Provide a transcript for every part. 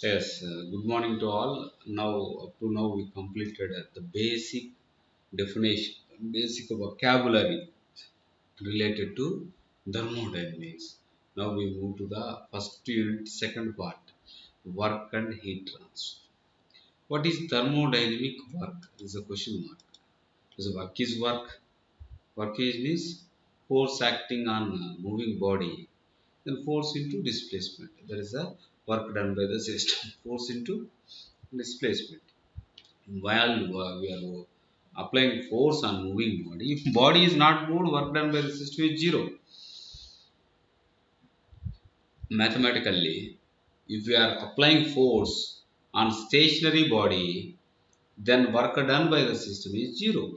Yes, good morning to all. Now, up to now, we completed the basic definition, basic vocabulary related to thermodynamics. Now, we move to the first unit, second part, work and heat transfer. What is thermodynamic work? Is a question mark. So, work is work. Work is means force acting on moving body, then force into displacement. There is a work done by the system. Force into displacement. While we are applying force on moving body, if body is not moved, work done by the system is zero. Mathematically, if we are applying force on stationary body, then work done by the system is zero.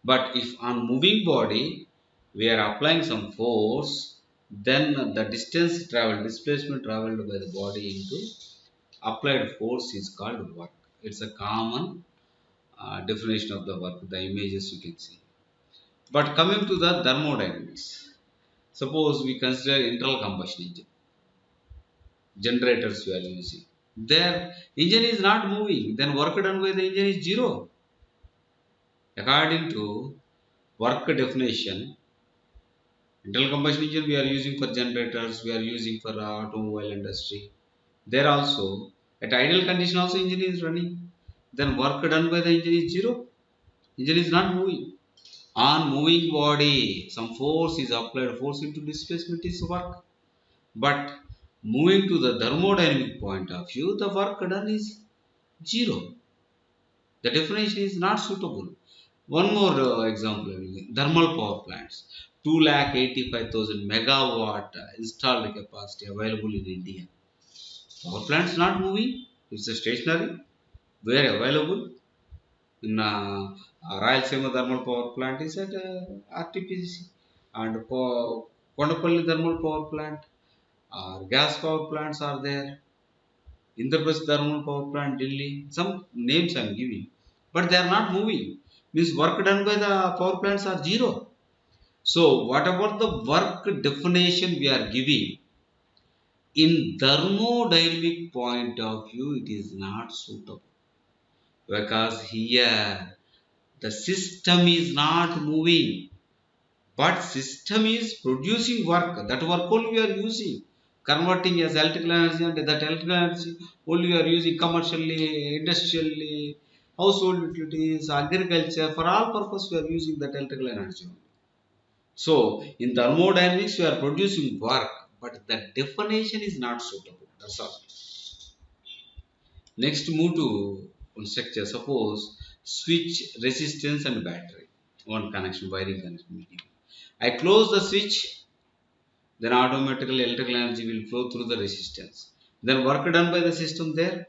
But if on moving body we are applying some force, then the distance traveled, displacement traveled by the body into applied force is called work. It's a common definition of the work, the images you can see. But coming to the thermodynamics, suppose we consider internal combustion engine, generators we are using. Their engine is not moving, then work done by the engine is zero. According to work definition, internal combustion engine we are using for generators, we are using for automobile industry. There also, at ideal condition also engine is running. Then work done by the engine is zero. Engine is not moving. On moving body, some force is applied, force into displacement is work. But moving to the thermodynamic point of view, the work done is zero. The definition is not suitable. One more example, thermal power plants. 2,85,000 megawatt installed capacity available in India. Power plants not moving, it's a stationary, where available in Rayalaseema thermal power plant is at RTPC and Kondapalli thermal power plant. Gas power plants are there. Indraprasth thermal power plant, Delhi. Some names I am giving, but they are not moving. Means work done by the power plants are zero. So, what about the work definition we are giving? In thermodynamic point of view, it is not suitable because here the system is not moving, but system is producing work. That work only we are using, converting as electrical energy, and that electrical energy only we are using commercially, industrially, household utilities, agriculture. For all purpose we are using that electrical energy. So in thermodynamics we are producing work, but the definition is not suitable. That's all. Next, move to one structure. Suppose switch, resistance, and battery. One connection, wiring connection. I close the switch, then automatically electrical energy will flow through the resistance. Then work done by the system there.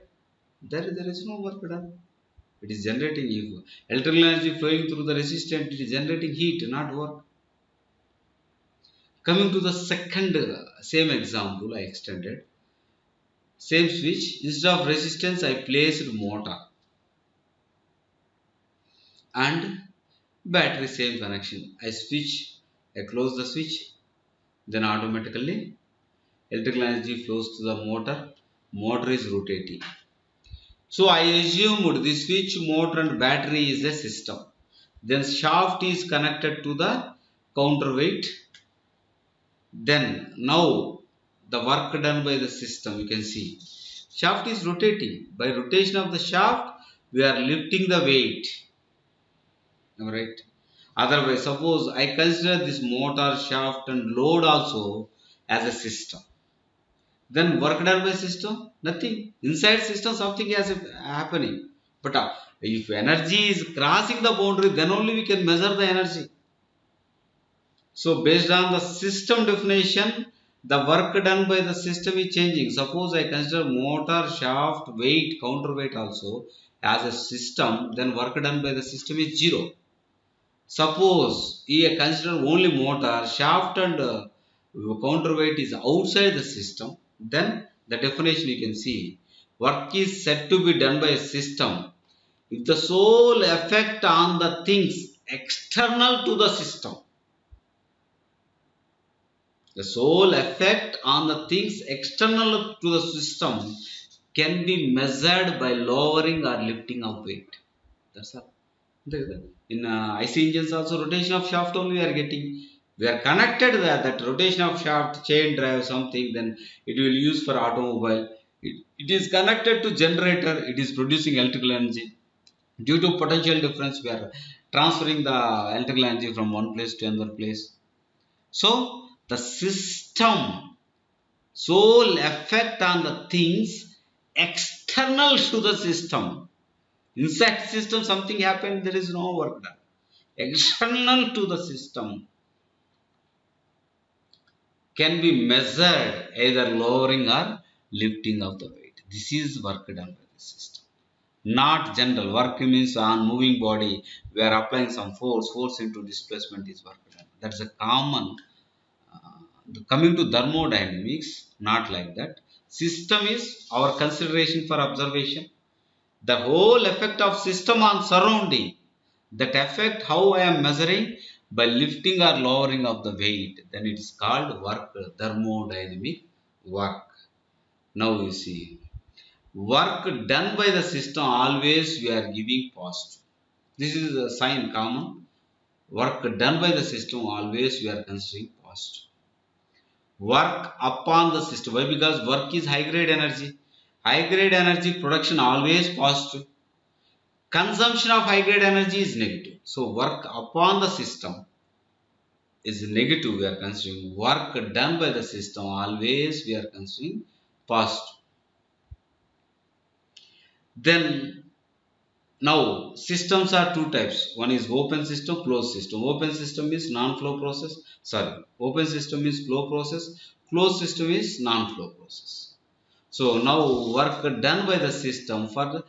There is no work done. It is generating if electrical energy flowing through the resistance. It is generating heat, not work. Coming to the second same example, I extended. Same switch, instead of resistance, I placed motor and battery, same connection. I close the switch, then automatically electrical energy flows to the motor is rotating. So I assumed the switch, motor and battery is a system. Then shaft is connected to the counterweight. Then now the work done by the system, you can see shaft is rotating. By rotation of the shaft, we are lifting the weight. Alright. Otherwise, suppose I consider this motor, shaft and load also as a system. Then work done by system, nothing. Inside system, something is happening. But if energy is crossing the boundary, then only we can measure the energy. So based on the system definition, the work done by the system is changing. Suppose I consider motor, shaft, weight, counterweight also as a system, then work done by the system is zero. Suppose I consider only motor, shaft and counterweight is outside the system, then the definition you can see, work is said to be done by a system if the sole effect on the things external to the system. The sole effect on the things external to the system can be measured by lowering or lifting of weight. That's all. In IC engines also rotation of shaft only we are getting. We are connected there, that rotation of shaft, chain drive something, then it will use for automobile. It is connected to generator, it is producing electrical energy. Due to potential difference, we are transferring the electrical energy from one place to another place. So the system sole effect on the things external to the system. Inside system something happened, there is no work done. External to the system can be measured either lowering or lifting of the weight. This is work done by the system. Not general. Work means on moving body, we are applying some force. Force into displacement is work done. That's a common. Coming to thermodynamics, not like that. System is our consideration for observation. The whole effect of system on surrounding, that effect how I am measuring by lifting or lowering of the weight, then it is called work, thermodynamic work. Now you see, work done by the system always we are giving positive. This is a sign common. Work done by the system always we are considering positive. Work upon the system. Why? Because work is high grade energy. High grade energy production always positive. Consumption of high grade energy is negative. So work upon the system is negative. We are considering work done by the system. Always we are considering positive. Then now systems are two types. One is open system, closed system. Open system is non-flow process. Sorry, open system is flow process. Closed system is non-flow process. So now work done by the system for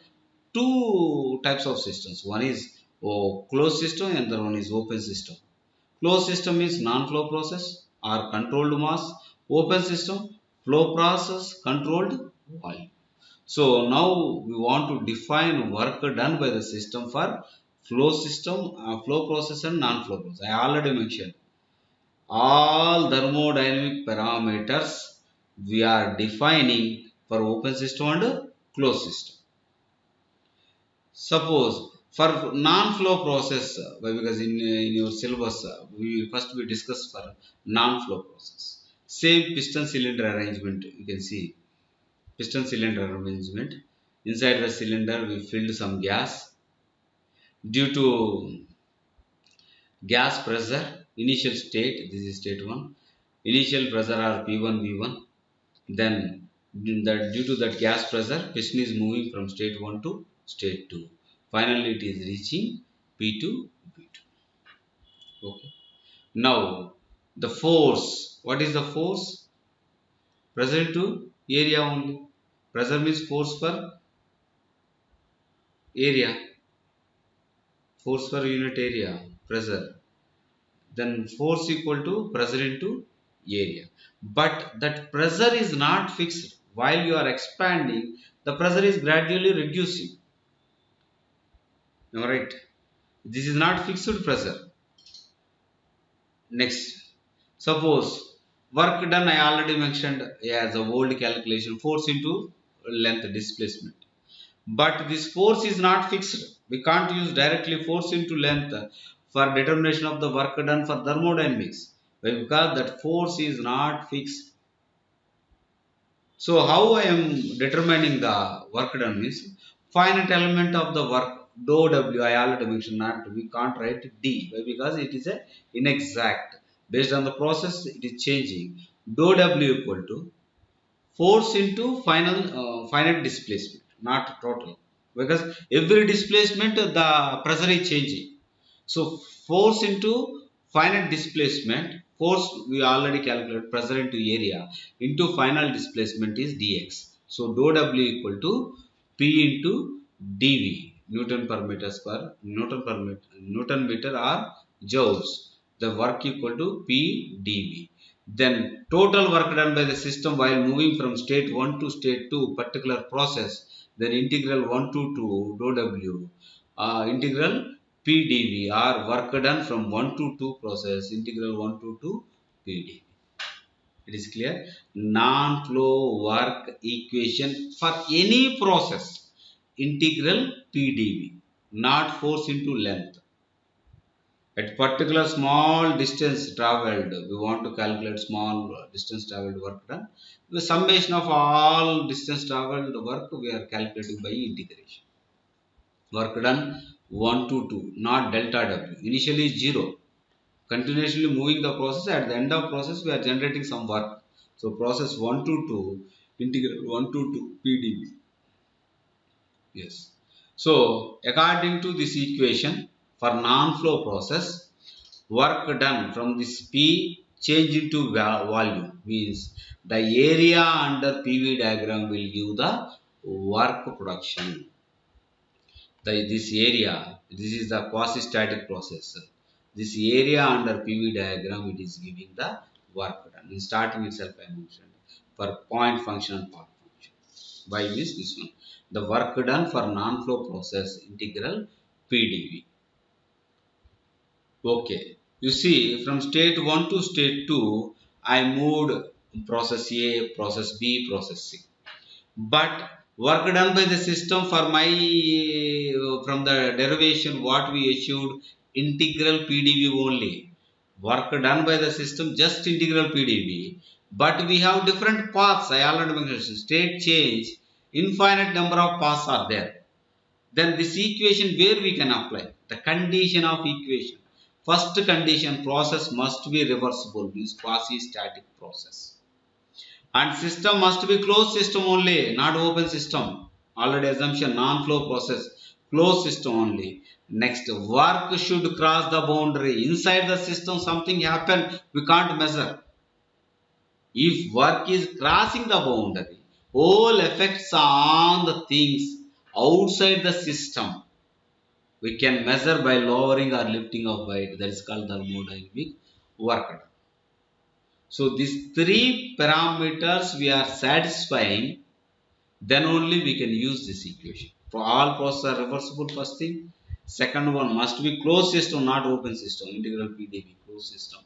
two types of systems. One is closed system and the one is open system. Closed system is non-flow process or controlled mass. Open system, flow process, controlled volume. So now we want to define work done by the system for flow system, flow process and non-flow process. I already mentioned all thermodynamic parameters we are defining for open system and closed system. Suppose for non-flow process, because in your syllabus we discuss for non-flow process. Same piston cylinder arrangement, you can see piston cylinder arrangement. Inside the cylinder we filled some gas. Due to gas pressure, initial state, this is state 1. Initial pressure are P1, V1. Then due to that gas pressure, piston is moving from state 1 to state 2. Finally, it is reaching P2, V2. Okay. Now, the force. What is the force? Pressure to area only. Pressure means force per area. Force per unit area. Pressure. Then force equal to pressure into area. But that pressure is not fixed. While you are expanding, the pressure is gradually reducing. Alright. This is not fixed pressure. Next. Suppose work done, I already mentioned as a old calculation, force into length displacement. But this force is not fixed. We can't use directly force into length for determination of the work done for thermodynamics. Because that force is not fixed. So how I am determining the work done means finite element of the work dou W, I already mentioned not we can't write D. Why? Because it is a inexact. Based on the process it is changing. Dou W equal to force into finite displacement, not total. Because every displacement the pressure is changing. So force into finite displacement, force we already calculated pressure into area into final displacement is dx. So dou W equal to P into dV, Newton per meter square, Newton meter or joules. The work equal to P dV. Then total work done by the system while moving from state 1 to state 2 particular process, then integral 1 to 2 dou W integral PdV or work done from 1 to 2 process integral 1 to 2 PD. It is clear. Non-flow work equation for any process, integral PdV, not force into length. At particular small distance traveled, we want to calculate small distance traveled work done. The summation of all distance traveled work we are calculating by integration. Work done 1 to 2, not delta W. Initially 0. Continuously moving the process. At the end of process, we are generating some work. So process 1 to 2, integral 1 to 2 PdV. Yes. So according to this equation, for non-flow process, work done from this P change into volume means the area under PV diagram will give the work production. This area, this is the quasi-static process. This area under PV diagram, it is giving the work done. In starting itself, I mentioned for point function and part function. Why is this one? The work done for non-flow process integral PdV. Okay. You see, from state 1 to state 2, I moved process A, process B, process C. But work done by the system for my from the derivation what we achieved integral PdV only. Work done by the system just integral PdV. But we have different paths. I already mentioned state change. Infinite number of paths are there. Then this equation where we can apply the condition of equation. First condition, process must be reversible, means quasi-static process. And system must be closed system only, not open system. Already assumption, non-flow process, closed system only. Next, work should cross the boundary. Inside the system something happened, we can't measure. If work is crossing the boundary, all effects on the things outside the system we can measure by lowering or lifting of weight. That is called thermodynamic work. So these three parameters we are satisfying, then only we can use this equation. For all processes are reversible, first thing. Second one must be closed system, not open system, integral PdV, closed system,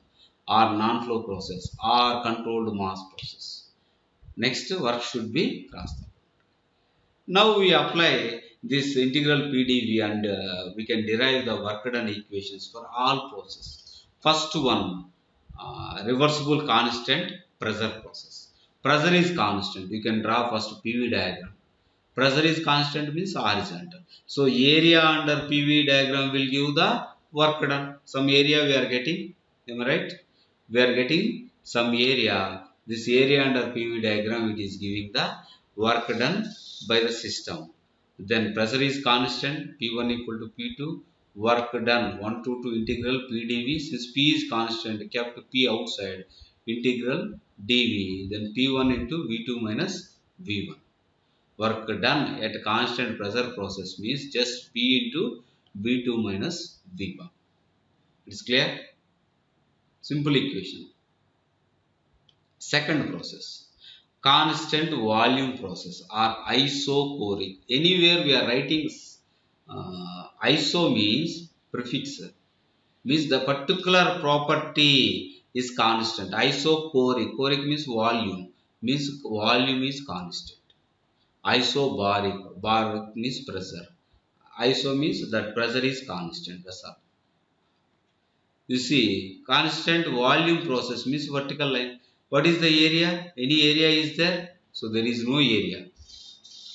or non-flow process, or controlled mass process. Next, work should be crossed. Now we apply this integral PdV and we can derive the work done equations for all processes. First one, reversible constant pressure process. Pressure is constant. You can draw first PV diagram. Pressure is constant means horizontal. So area under PV diagram will give the work done. Some area we are getting, am I right? We are getting some area. This area under PV diagram, it is giving the work done by the system. Then pressure is constant, P1 equal to P2. Work done 1 to 2 integral PdV. Since P is constant, kept P outside, integral dV. Then P1 into V2 minus V1. Work done at constant pressure process means just P into V2 minus V1. It's clear? Simple equation. Second process, constant volume process or isochoric. Anywhere we are writing iso means prefix, means the particular property is constant. Isochoric, choric means volume is constant. Isobaric, baric means pressure. Iso means that pressure is constant. That's all. You see, constant volume process means vertical line. What is the area? Any area is there? So there is no area.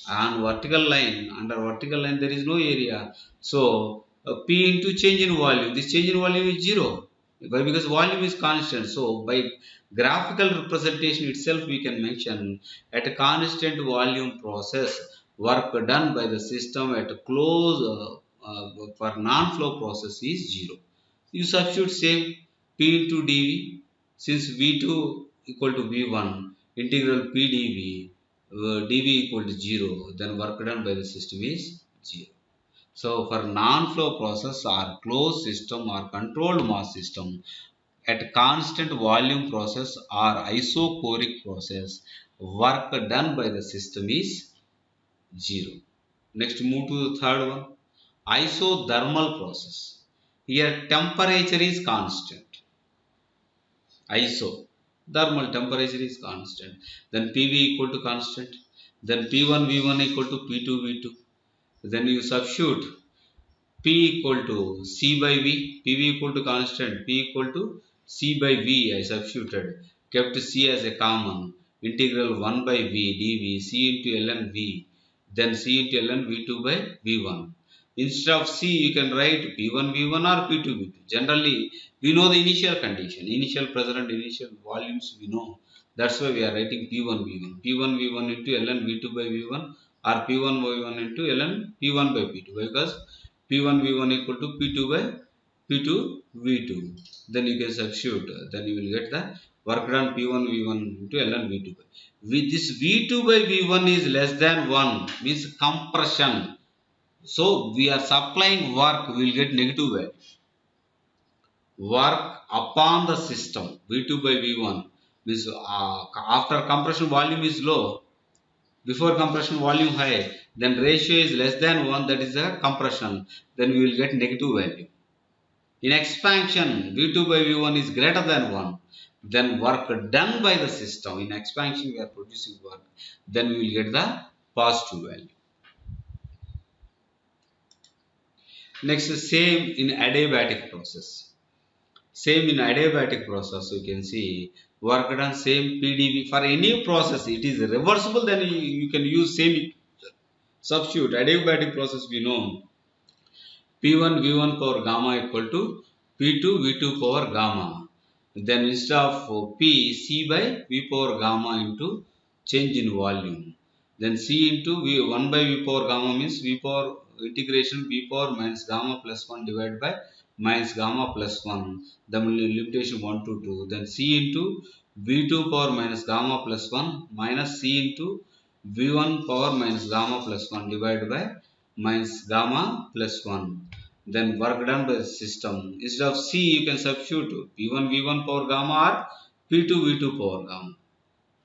On vertical line, under vertical line there is no area. So P into change in volume. This change in volume is 0. Why? Because volume is constant. So by graphical representation itself we can mention at a constant volume process, work done by the system at a close for non-flow process is 0. You substitute same P into dV, since V2 equal to V1, integral P dV, dV equal to 0, then work done by the system is 0. So for non-flow process or closed system or controlled mass system, at constant volume process or isochoric process, work done by the system is 0. Next, move to the third one, isothermal process. Here temperature is constant. ISO. Thermal temperature is constant. Then PV equal to constant. Then P1 V1 equal to P2 V2. Then you substitute P equal to C by V. PV equal to constant. P equal to C by V. I substituted. Kept C as a common. Integral 1 by V dV. C into ln V. Then C into ln V2 by V1. Instead of C, you can write P1 V1 or P2 V2. Generally, we know the initial condition, initial pressure and initial volumes we know. That's why we are writing P1 V1. P1 V1 into ln V2 by V1 or P1 V1 into ln P1 by P2, because P1 V1 equal to P2 by P2 V2. Then you can substitute. Then you will get the work done P1 V1 into ln V2 by. With this V2 by V1 is less than 1, means compression. So we are supplying work, we will get negative value. Work upon the system V2 by V1 means after compression volume is low, before compression volume high, then ratio is less than 1, that is a compression, then we will get negative value. In expansion, V2 by V1 is greater than 1, then work done by the system. In expansion we are producing work, then we will get the positive value. Next, same in adiabatic process. Same in adiabatic process, you can see work done same PdV. For any process, it is reversible, then you can use same substitute. Adiabatic process we know P1 V1 power gamma equal to P2 V2 power gamma. Then instead of P, C by V power gamma into change in volume. Then C into V 1 by V power gamma means V power integration V power minus gamma plus 1 divided by minus gamma plus 1. The limitation 1 to 2. Then C into V2 power minus gamma plus 1 minus C into V1 power minus gamma plus 1 divided by minus gamma plus 1. Then work done by the system. Instead of C, you can substitute P1 V1 power gamma or P2 V2 power gamma.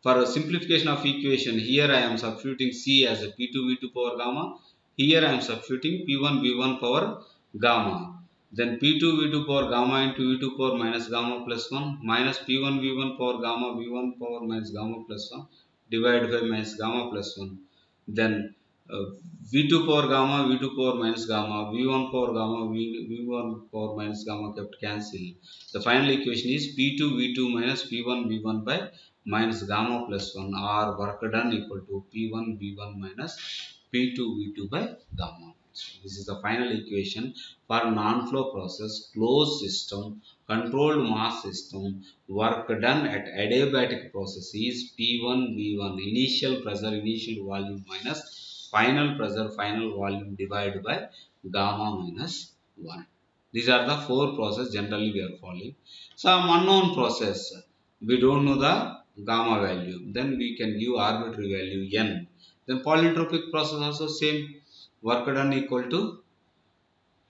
For a simplification of equation, here I am substituting C as a P2 V2 power gamma. Here I am substituting P1 V1 power gamma. Then P2 V2 power gamma into V2 power minus gamma plus 1 minus P1 V1 power gamma V1 power minus gamma plus 1 divided by minus gamma plus 1. Then V2 power gamma, V2 power minus gamma, V1 power gamma, V1 power minus gamma kept cancel. The final equation is P2 V2 minus P1 V1 by minus gamma plus 1, or work done equal to P1 V1 minus P2 V2 by gamma. This is the final equation for non-flow process, closed system, controlled mass system. Work done at adiabatic process is P1 V1, initial pressure, initial volume minus final pressure, final volume divided by gamma minus 1. These are the four processes generally we are following. Some unknown process, we don't know the gamma value, then we can give arbitrary value n. Then polytropic process also same, work done equal to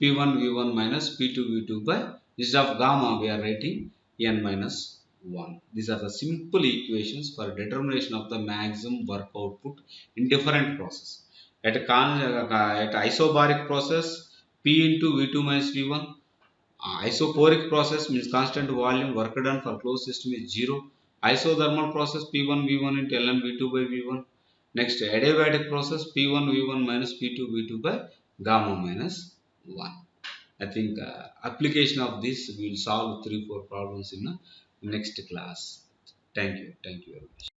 P1 V1 minus P2 V2 by, instead of gamma we are writing n minus 1. These are the simple equations for determination of the maximum work output in different process. At isobaric process, P into V2 minus V1. Isoporic process means constant volume, work done for closed system is 0. Isothermal process P1 V1 into ln V2 by V1. Next, adiabatic process P1 V1 minus P2 V2 by gamma minus 1. I think application of this we will solve 3-4 problems in the next class. Thank you. Thank you very much.